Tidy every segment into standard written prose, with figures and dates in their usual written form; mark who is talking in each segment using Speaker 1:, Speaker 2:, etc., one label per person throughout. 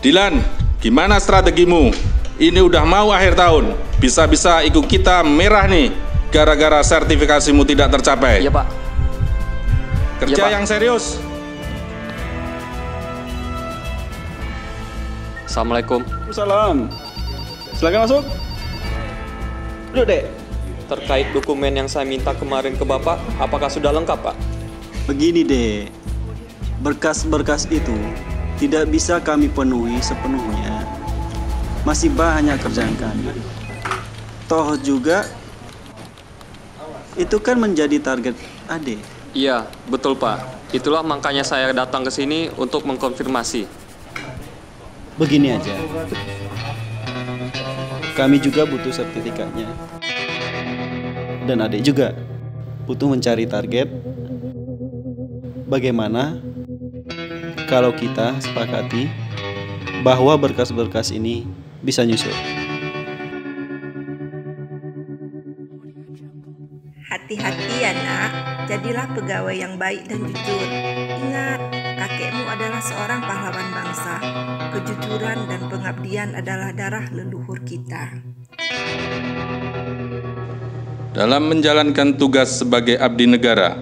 Speaker 1: Dilan, gimana strategimu? Ini udah mau akhir tahun, bisa-bisa ikut kita merah nih, gara-gara sertifikasimu tidak tercapai.
Speaker 2: Iya, Pak.
Speaker 1: Kerja
Speaker 2: Iya, Pak.
Speaker 1: yang serius.
Speaker 2: Assalamualaikum.
Speaker 3: Salam. Silakan masuk. Duduk, Dek.
Speaker 2: Terkait dokumen yang saya minta kemarin ke Bapak, apakah sudah lengkap, Pak?
Speaker 3: Begini, Dek. Berkas-berkas itu tidak bisa kami penuhi sepenuhnya. Masih banyak kerjaan kami. Toh juga itu kan menjadi target Ade.
Speaker 2: Iya, betul, Pak. Itulah makanya saya datang ke sini untuk mengkonfirmasi.
Speaker 3: Begini aja. Kami juga butuh sertifikatnya. Dan Ade juga butuh mencari target. Bagaimana kalau kita sepakati bahwa berkas-berkas ini bisa nyusul?
Speaker 4: Hati-hati ya nak, jadilah pegawai yang baik dan jujur. Ingat, kakekmu adalah seorang pahlawan bangsa. Kejujuran dan pengabdian adalah darah leluhur kita.
Speaker 1: Dalam menjalankan tugas sebagai abdi negara,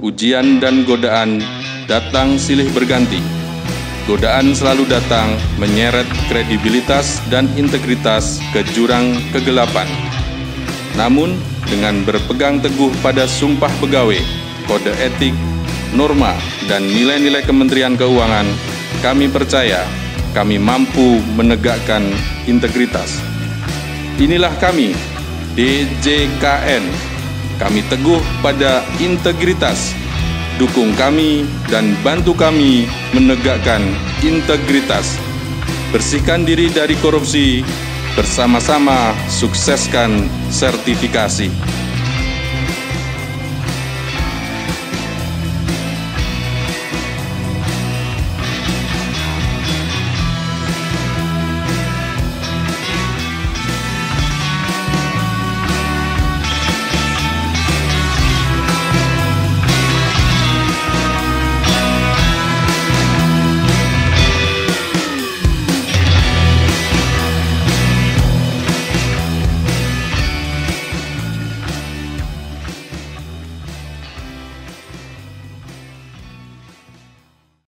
Speaker 1: ujian dan godaan datang silih berganti. Godaan selalu datang menyeret kredibilitas dan integritas ke jurang kegelapan. Namun, dengan berpegang teguh pada sumpah pegawai, kode etik, norma, dan nilai-nilai Kementerian Keuangan, kami percaya kami mampu menegakkan integritas. Inilah kami, DJKN. Kami teguh pada integritas. Dukung kami dan bantu kami menegakkan integritas. Bersihkan diri dari korupsi, bersama-sama sukseskan sertifikasi.